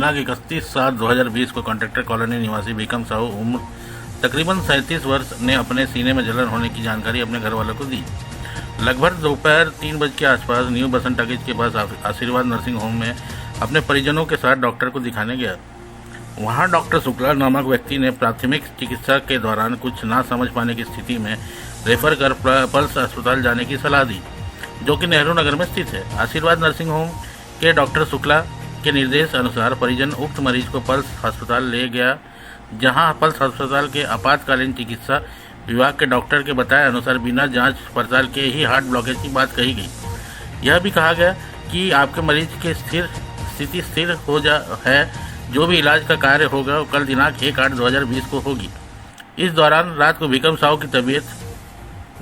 दिनांक 31/7/2020 को contractor colony निवासी भीकम साहू उम्र तकरीबन 37 वर्ष ने अपने सीने में जलन होने की जानकारी अपने घर वालों को दी। लगभग दोपहर 3 बजे के आसपास न्यू बसंत टाकीज के पास आशीर्वाद नर्सिंग होम में अपने परिजनों के साथ डॉक्टर को दिखाने गया। वहां डॉक्टर शुक्ला नामक व्यक्ति ने प्राथमिक चिकित्सा के दौरान कुछ ना समझ पाने की स्थिति में रेफर कर पल्स अस्पताल जाने की सलाह दी, जो कि नेहरू नगर में स्थित है। आशीर्वाद नर्सिंग होम के डॉक्टर शुक्ला के निर्देश अनुसार परिजन उक्त मरीज को पल्स अस्पताल ले गया, जहां पल्स अस्पताल के आपातकालीन चिकित्सा विभाग के डॉक्टर के बताए अनुसार बिना जांच पड़ताल के ही हार्ट ब्लॉकेज की बात कही गई। यह भी कहा गया कि आपके मरीज की स्थिति स्थिर हो है, जो भी इलाज का कार्य होगा वो कल दिनांक 1/8/2020 को होगी। इस दौरान रात को भीकम साहू की तबीयत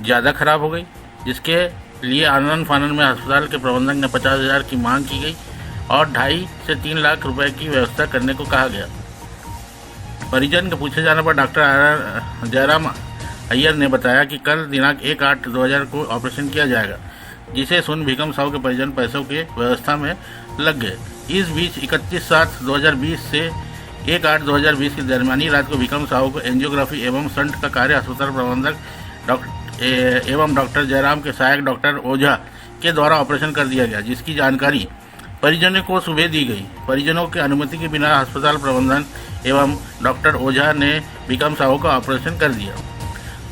ज़्यादा खराब हो गई, जिसके लिए आनन फानन में अस्पताल के प्रबंधक ने 50,000 की मांग की गई और 2.5 से 3 लाख रुपए की व्यवस्था करने को कहा गया। परिजन के पूछे जाने पर डॉक्टर जयराम अय्यर ने बताया कि कल दिनांक 1/8/2000 को ऑपरेशन किया जाएगा, जिसे सुन भीकम साहू के परिजन पैसों के व्यवस्था में लग गए। इस बीच 31/7/2020 से 1/8/2020 के दरमियानी रात को भीकम साहू को एंजियोग्राफी एवं शंट का कार्य अस्पताल प्रबंधक एवं डॉक्टर जयराम के सहायक डॉक्टर ओझा के द्वारा ऑपरेशन कर दिया गया, जिसकी जानकारी परिजनों को सुबह दी गई। परिजनों की अनुमति के बिना अस्पताल प्रबंधन एवं डॉक्टर ओझा ने भीकम साहू का ऑपरेशन कर दिया।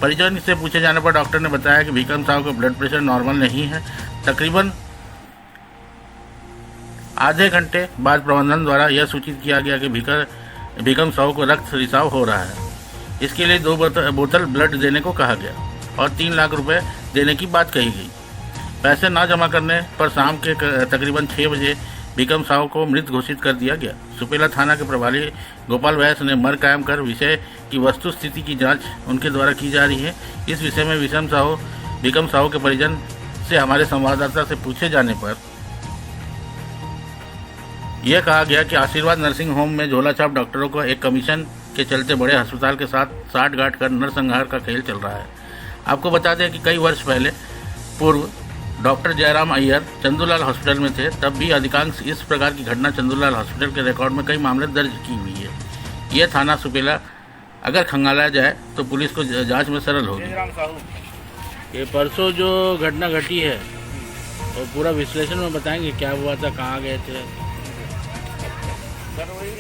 परिजन से पूछे जाने पर डॉक्टर ने बताया कि भीकम साहू का ब्लड प्रेशर नॉर्मल नहीं है। तकरीबन आधे घंटे बाद प्रबंधन द्वारा यह सूचित किया गया कि भीकम साहू को रक्त रिसाव हो रहा है। इसके लिए 2 बोतल ब्लड देने को कहा गया और 3 लाख रुपए देने की बात कही गई। पैसे ना जमा करने पर शाम के तकरीबन 6 बजे भीकम साहू को मृत घोषित कर दिया गया। सुपेला थाना के प्रभारी गोपाल वैस ने मर कायम कर विषय की वस्तु स्थिति की जांच उनके द्वारा की जा रही है। इस विषय में भीकम साहू के परिजन से हमारे संवाददाता से पूछे जाने पर यह कहा गया कि आशीर्वाद नर्सिंग होम में झोलाछाप डॉक्टरों को एक कमीशन के चलते बड़े अस्पताल के साथ साठगांठ कर नरसंहार का खेल चल रहा है। आपको बता दें कि कई वर्ष पहले पूर्व डॉक्टर जयराम अय्यर चंदूलाल हॉस्पिटल में थे, तब भी अधिकांश इस प्रकार की घटना चंदूलाल हॉस्पिटल के रिकॉर्ड में कई मामले दर्ज की हुई है। यह थाना सुपेला अगर खंगाला जाए तो पुलिस को जांच में सरल होगी। ये परसों जो घटना घटी है और पूरा विश्लेषण में बताएंगे क्या हुआ था, कहाँ गए थे। सर वही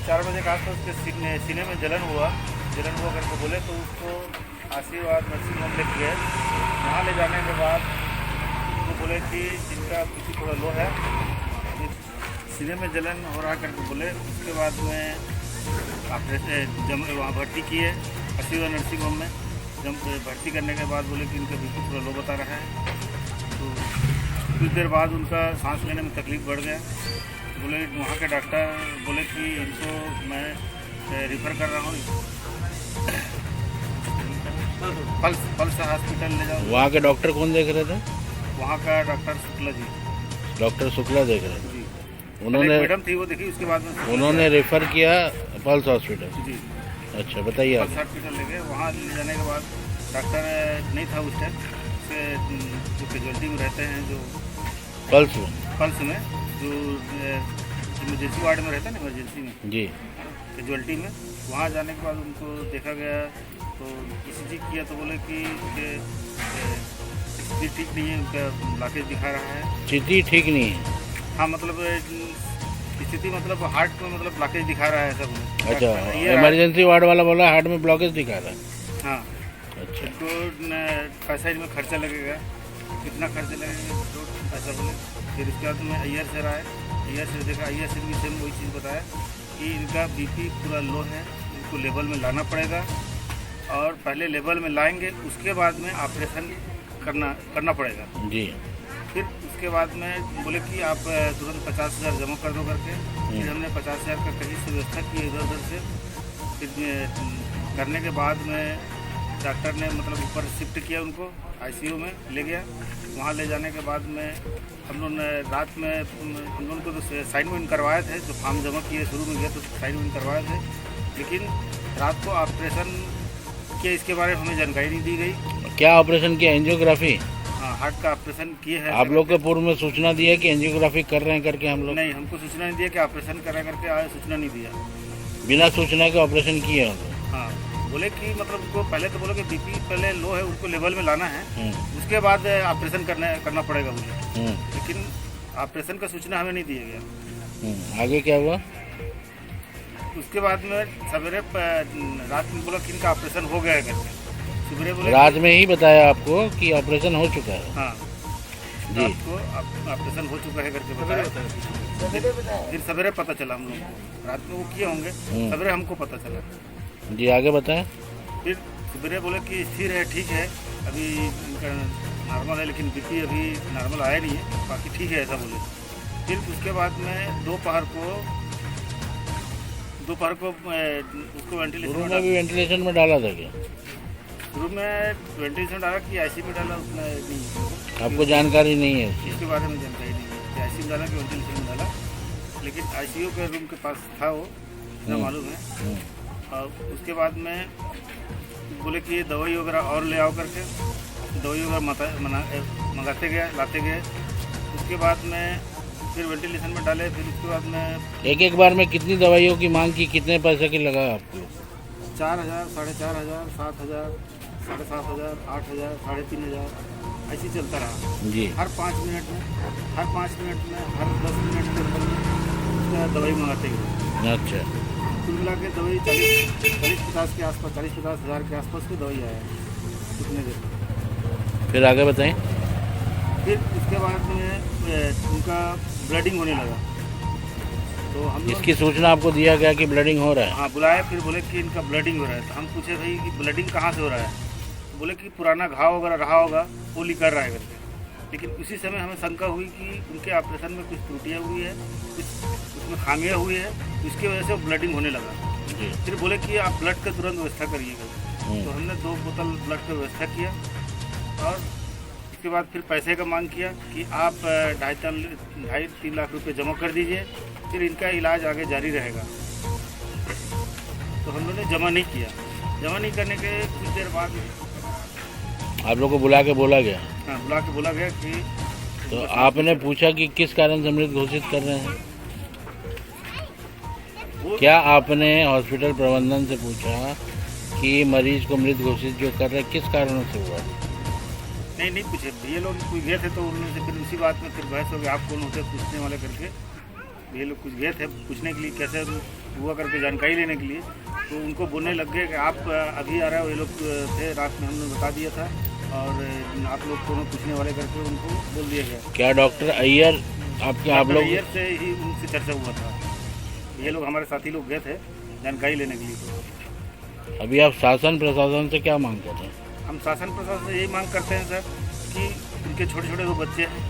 4 बजे के आसपास उसके सीने में जलन हुआ करके बोले, तो उसको आशीर्वाद नर्सिंग होम लेके गए। वहाँ ले जाने के बाद वो बोले कि जिनका बीपी थोड़ा लो है, सीने में जलन हो रहा करके बोले। उसके बाद में ऑपरेशन वहाँ भर्ती किए आशीर्वाद नर्सिंग होम में। जब भर्ती करने के बाद बोले कि इनका बीपी थोड़ा लो बता रहा है। तो कुछ देर बाद उनका सांस लेने में तकलीफ बढ़ गया। बोले वहाँ के डॉक्टर बोले कि इनको मैं रिफ़र कर रहा हूँ पल्स हॉस्पिटल ले जाओ। वहाँ के डॉक्टर कौन देख रहे थे? वहाँ का डॉक्टर शुक्ला जी। डॉक्टर शुक्ला देख रहे थे जी। उन्होंने मैडम थी वो देखी, उसके बाद में उन्होंने रेफर किया पल्स हॉस्पिटल। जी। अच्छा बताइए। पल्स हॉस्पिटल ले गए। वहाँ ले जाने के बाद डॉक्टर नहीं था उस टाइम, उसके जो कैजुअल्टी में रहते हैं, जो पल्स में जो इमरजेंसी वार्ड में रहता है ना, इमरजेंसी में जी, कैजुअल्टी में, वहाँ जाने के बाद उनको देखा गया तो ECG किया तो बोले कि स्थिति ठीक नहीं है, उनका ब्लॉकेज दिखा रहा है। स्थिति ठीक नहीं है? हाँ, मतलब स्थिति मतलब हार्ट में मतलब ब्लॉकेज दिखा रहा है सब। अच्छा, इमरजेंसी वार्ड वाला बोला हार्ट में ब्लॉकेज दिखा रहा है। हाँ। अच्छा, तो पैसा इसमें खर्चा लगेगा, कितना खर्चा लगेगा तो पैसा बोले। फिर उसके बाद में अय्यर सर आए, अय्यर सर देखा, अय्यर सर भी सेम वही चीज़ बताया कि इनका बीपी पूरा लो है, इनको लेवल में लाना पड़ेगा और पहले लेवल में लाएंगे, उसके बाद में ऑपरेशन करना पड़ेगा जी। फिर उसके बाद में बोले कि आप तुरंत 50,000 जमा कर दो करके। फिर हमने 50,000 का कहीं से व्यवस्था की इधर उधर से। फिर करने के बाद में डॉक्टर ने मतलब ऊपर शिफ्ट किया, उनको ICU में ले गया। वहाँ ले जाने के बाद में हम लोग ने रात में हम लोगों को तो साइन वाइन करवाए थे, जो फॉर्म जमा किए शुरू में गया तो साइन वाइन करवाए थे, लेकिन रात को ऑपरेशन के इसके बारे में हमें जानकारी नहीं दी गई। क्या ऑपरेशन किया? एंजियोग्राफी? हाँ हार्ट का ऑपरेशन किए हैं। आप लोग के पूर्व में सूचना दी है कि एंजियोग्राफी कर रहे हैं करके हम लोग? नहीं, हमको सूचना नहीं दिया कि ऑपरेशन करा करके आए, सूचना नहीं दिया। बिना सूचना के ऑपरेशन किए हैं हम लोग। हाँ, बोले कि मतलब उनको पहले तो बोले कि बीपी पहले लो है, उनको लेवल में लाना है, हम्म, उसके बाद ऑपरेशन करना पड़ेगा मुझे। हम्म, लेकिन ऑपरेशन का सूचना हमें नहीं दिया गया। आगे क्या हुआ? उसके बाद में सवेरे रात में बोला कि इनका ऑपरेशन हो गया है करके। सवेरे बोले रात में ही बताया आपको कि ऑपरेशन हो चुका है? हाँ, जी। रात को ऑपरेशन हो चुका है करके बताया। फिर सवेरे पता चला हम लोग को। रात में वो किए होंगे, सवेरे हमको पता चला। जी, आगे बताएं। फिर सवेरे बोले कि स्थिर है, ठीक है, अभी इनका नॉर्मल है, लेकिन बीपी अभी नॉर्मल आया नहीं है, बाकी ठीक है, ऐसा बोले। फिर उसके बाद में दोपहर को उसको वेंटिलेशन शुरू में में भी वेंटिलेशन में डाला था क्या? शुरू में वेंटिलेशन डाला कि आईसी में डाला, उसमें नहीं, आपको जानकारी नहीं है उसकी? इसके बारे में जानकारी नहीं है कि आईसी में डाला कि वेंटिलेशन में डाला। लेकिन आईसीयू के रूम के पास था वो, इतना मालूम है। और उसके बाद में बोले कि ये दवाई वगैरह और ले आओ करके दवाई वगैरह मंगाते गए, लाते गए। उसके बाद में फिर वेंटिलेशन में डाले। फिर उसके बाद में एक बार में कितनी दवाइयों की मांग की? कितने पैसे की लगा आपको? 4,000, 4,500, 7,000, 7,500, 8,000, 3,500, ऐसे चलता रहा। जी। हर 5 मिनट में, हर 10 मिनट के अंदर में उसका दवाई मंगाते गए। अच्छा। कुल मिला के दवाई 40-50 के आसपास, 40-50 हज़ार के आसपास की दवाई आया है कितने देर। फिर आगे बताएं। फिर उसके बाद में उनका ब्लडिंग होने लगा, तो हम लोग इसकी सूचना आपको दिया गया कि ब्लडिंग हो रहा है? हाँ बुलाया। फिर बोले कि इनका ब्लडिंग हो रहा है। तो हम पूछे भाई कि ब्लडिंग कहाँ से हो रहा है? तो बोले कि पुराना घाव वगैरह रहा होगा, वो निकल रहा है करके। लेकिन उसी समय हमें शंका हुई कि उनके ऑपरेशन में कुछ त्रुटियाँ हुई है, कुछ उसमें खामियाँ हुई है, इसकी वजह से ब्लडिंग होने लगा। जी। फिर बोले कि आप ब्लड का तुरंत व्यवस्था करिएगा। तो हमने 2 बोतल ब्लड का व्यवस्था किया। और उसके बाद फिर पैसे का मांग किया कि आप 2.5-3 लाख रुपए जमा कर दीजिए, फिर इनका इलाज आगे जारी रहेगा। तो हम लोगों ने जमा नहीं किया। जमा नहीं करने के कुछ देर बाद आप लोग को बुला के बोला गया? हाँ, बुला के बोला गया कि तो आपने पूछा कि किस कारण से मृत घोषित कर रहे हैं? क्या आपने हॉस्पिटल प्रबंधन से पूछा कि मरीज को मृत घोषित जो कर रहे हैं किस कारणों से हुआ? नहीं पूछे। ये लोग कुछ गए थे, तो उन्होंने से फिर उसी बात में फिर बहस हो गया, आप कौन होते पूछने वाले करके। ये लोग कुछ गए थे पूछने के लिए कैसे हुआ करके, जानकारी लेने के लिए। तो उनको बोलने लग गए कि आप अभी आ रहे हो। ये लोग थे, रात में हमने बता दिया था, और आप लोग कौन पूछने वाले करके उनको बोल दिया गया। क्या डॉक्टर अय्यर आपके आप लोग अय्यर से ही उनसे चर्चा हुआ था। ये लोग हमारे साथी लोग गए थे जानकारी लेने के लिए। अभी आप शासन प्रशासन से क्या मांग कर रहे हैं? हम शासन प्रशासन से यही मांग करते हैं सर कि उनके छोटे छोटे 2 बच्चे हैं,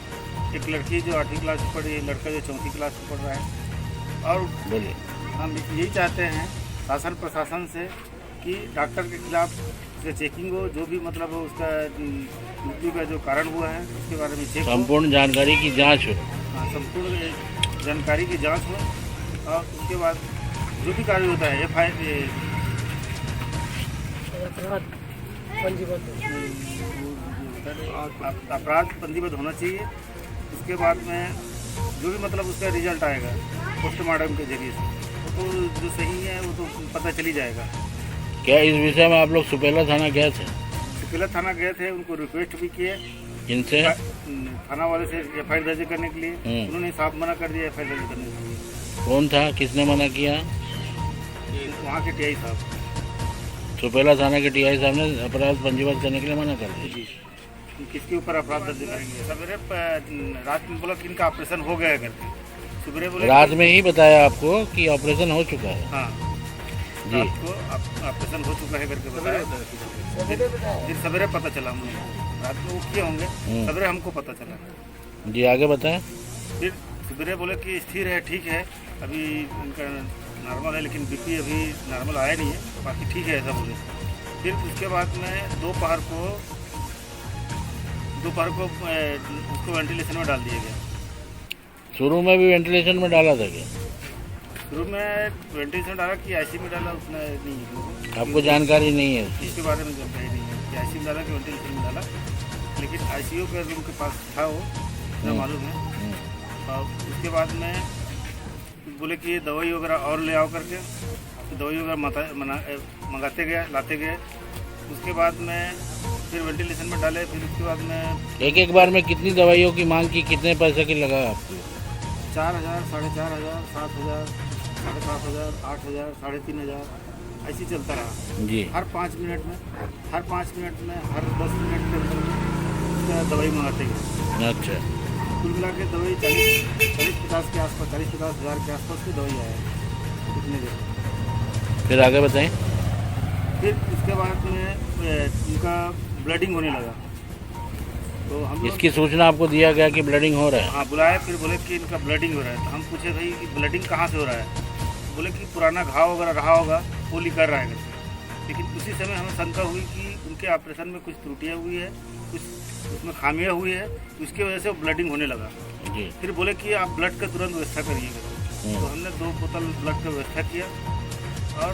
एक लड़की जो 8वीं क्लास में पढ़ी है, लड़का जो 4वीं क्लास में पढ़ रहा है। और बोलिए। हम यही चाहते हैं शासन प्रशासन से कि डॉक्टर के खिलाफ से चेकिंग हो, जो भी मतलब हो उसका मृत्यु का जो कारण हुआ है उसके बारे में चेक हो, संपूर्ण जानकारी की जांच हो। हाँ, संपूर्ण जानकारी की जांच हो। और उसके बाद जो भी कार्य होता है अपराध पंजीबद्ध होना चाहिए। उसके बाद में जो भी मतलब उसका रिजल्ट आएगा पोस्टमार्टम के जरिए से, तो जो सही है वो तो पता चली जाएगा। क्या इस विषय में आप लोग सुपेला थाना गए थे? सुपेला थाना गए थे, उनको रिक्वेस्ट भी किए इनसे थाना वाले से FIR दर्ज करने के लिए। उन्होंने साफ मना कर दिया FIR दर्ज करने के लिए। कौन था, किसने मना किया? वहाँ के TI साहब, सुपेला थाना के TI साहब ने अपराध पंजीबद्ध करने के लिए मना कर दिया। किसके ऊपर अपराध दर्ज करेंगे? सवेरे रात में बोला कि इनका ऑपरेशन हो गया है करके। सवेरे बोले रात में ही बताया आपको कि ऑपरेशन हो चुका है? हाँ जी। रात को ऑपरेशन हो चुका है करके बताया। फिर सवेरे पता चला हम लोग को। रात में वो किए होंगे, सवेरे हमको पता चला। जी, आगे बताएं। फिर सवेरे बोले कि स्थिर है, ठीक है, अभी इनका नॉर्मल है, लेकिन बीपी अभी नॉर्मल आया नहीं है, बाकी ठीक है, ऐसा बोले। फिर उसके बाद में दोपहर को उसको वेंटिलेशन में डाल दिया गया। शुरू में भी वेंटिलेशन में डाला था क्या? शुरू में वेंटिलेशन डाला कि आईसी में डाला, उसने नहीं। आपको जानकारी नहीं है उसकी? इसके बारे में जानकारी नहीं है कि आईसी में डाला कि वेंटिलेशन में डाला। लेकिन आईसीयू के रूम के पास था वो, इतना मालूम है। और उसके बाद में बोले कि ये दवाई वगैरह और ले आओ करके, तो दवाई वगैरह मंगाते गए, लाते गए। उसके बाद में फिर वेंटिलेशन में डाले। फिर उसके बाद में एक बार में कितनी दवाइयों की मांग की, कितने पैसे की लगा आपको? 4,000, 4,500, 7,000, 7,500, 8,000, 3,500 ऐसे ही चलता रहा जी। हर 5 मिनट में, हर 10 मिनट के अंदर उसका दवाई मंगाते गए। अच्छा, कुल मिला के दवाई 40-50 के आसपास, 40-50 हज़ार के आसपास की दवाई आया कितने देर। फिर आगे बताएं। फिर उसके बाद में उनका ब्लडिंग होने लगा, तो हम लोग इसकी सूचना आपको दिया गया कि ब्लडिंग हो रहा है? हाँ बुलाया। फिर बोले कि इनका ब्लडिंग हो रहा है। तो हम पूछे भाई कि ब्लडिंग कहाँ से हो रहा है? बोले कि पुराना घाव वगैरह रहा होगा, वो निकल रहा है करके। लेकिन उसी समय हमें शंका हुई कि उनके ऑपरेशन में कुछ त्रुटियाँ हुई है, कुछ उसमें खामियाँ हुई है, उसकी वजह से वो ब्लडिंग होने लगा जी। फिर बोले कि आप ब्लड का तुरंत व्यवस्था करिएगा। तो हमने 2 बोतल ब्लड का व्यवस्था किया। और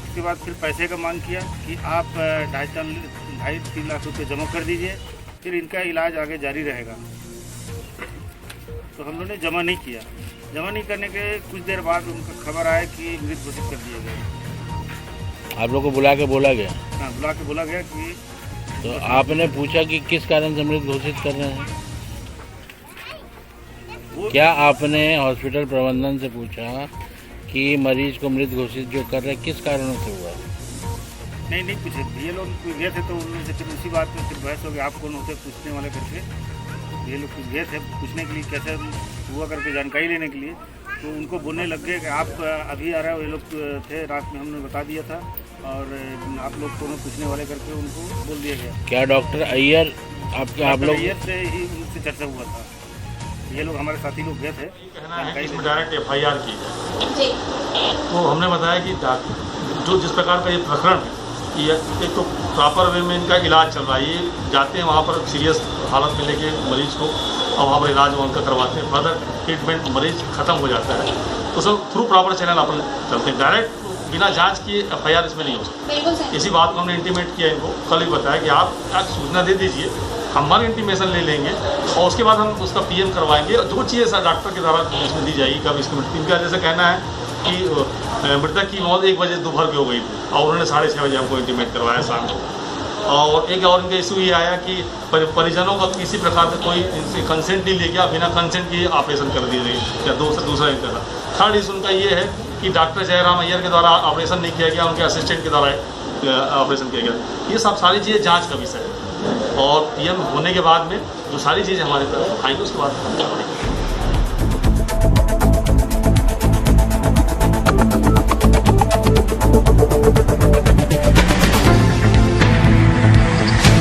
उसके बाद फिर पैसे का मांग किया कि आप 2.5-3 लाख रुपये जमा कर दीजिए, फिर इनका इलाज आगे जारी रहेगा। तो हम लोगों ने जमा नहीं किया। जमा नहीं करने के कुछ देर बाद उनका खबर आया कि मृत घोषित कर दिया गया। आप लोग को बुला के बोला गया? हाँ, बुला के बोला गया कि तो आपने पूछा कि किस कारण से मृत घोषित कर रहे हैं? क्या आपने हॉस्पिटल प्रबंधन से पूछा कि मरीज को मृत घोषित जो कर रहे हैं किस कारणों से हुआ? नहीं पूछे। ये लोग गए थे तो उन्होंने फिर उसी बात में फिर बहस हो गई, आप कौन होते पूछने वाले करके। ये लोग गए थे पूछने के लिए कैसे हुआ करके, जानकारी लेने के लिए। तो उनको बोलने लग गए कि आप अभी आ रहे हो। ये लोग थे रात में, हमने बता दिया था, और आप लोग कौन पूछने वाले करके उनको बोल दिया गया। क्या डॉक्टर अय्यर आप लोग अय्यर से ही उनसे चर्चा हुआ था। ये लोग हमारे साथी लोग गए थे। कहना है कि इसमें डायरेक्ट FIR की जाए। तो हमने बताया कि जो जिस प्रकार का ये प्रकरण है, ये एक तो प्रॉपर वे में इनका इलाज चल रहा है। ये जाते हैं वहाँ पर सीरियस हालत में लेके मरीज को, और वहाँ पर इलाज उनका करवाते हैं। फर्दर ट्रीटमेंट मरीज ख़त्म हो जाता है तो सब थ्रू प्रॉपर चैनल अपन चलते हैं। डायरेक्ट बिना जांच किए FIR इसमें नहीं हो सकती। इसी बात को हमने इंटीमेट किया इनको, कल ही बताया कि आप सूचना दे दीजिए, हमारी इंटीमेशन ले लेंगे और उसके बाद हम उसका PM करवाएंगे। जो चीज़ें सर डॉक्टर के द्वारा इसमें दी जाएगी, कब इसकी मृत्यु। इनका जैसे कहना है कि मृतक की मौत 1 बजे दोपहर की हो गई थी, और उन्होंने 6:30 बजे हमको इंटीमेट करवाया शाम को। और एक और इनका इशू ये आया कि परिजनों का किसी प्रकार से कोई इनसे कंसेंट नहीं ले गया, बिना कंसेंट के ऑपरेशन कर दिए गए, या दूसरा इनका। थर्ड इशू उनका ये है कि डॉक्टर जयराम अय्यर के द्वारा ऑपरेशन नहीं किया गया, उनके असिस्टेंट के द्वारा ऑपरेशन किया गया। ये सब सारी चीज़ें जाँच का विषय है, और PM होने के बाद में जो सारी चीज़ें हमारे तरफ आएंगी उसके बाद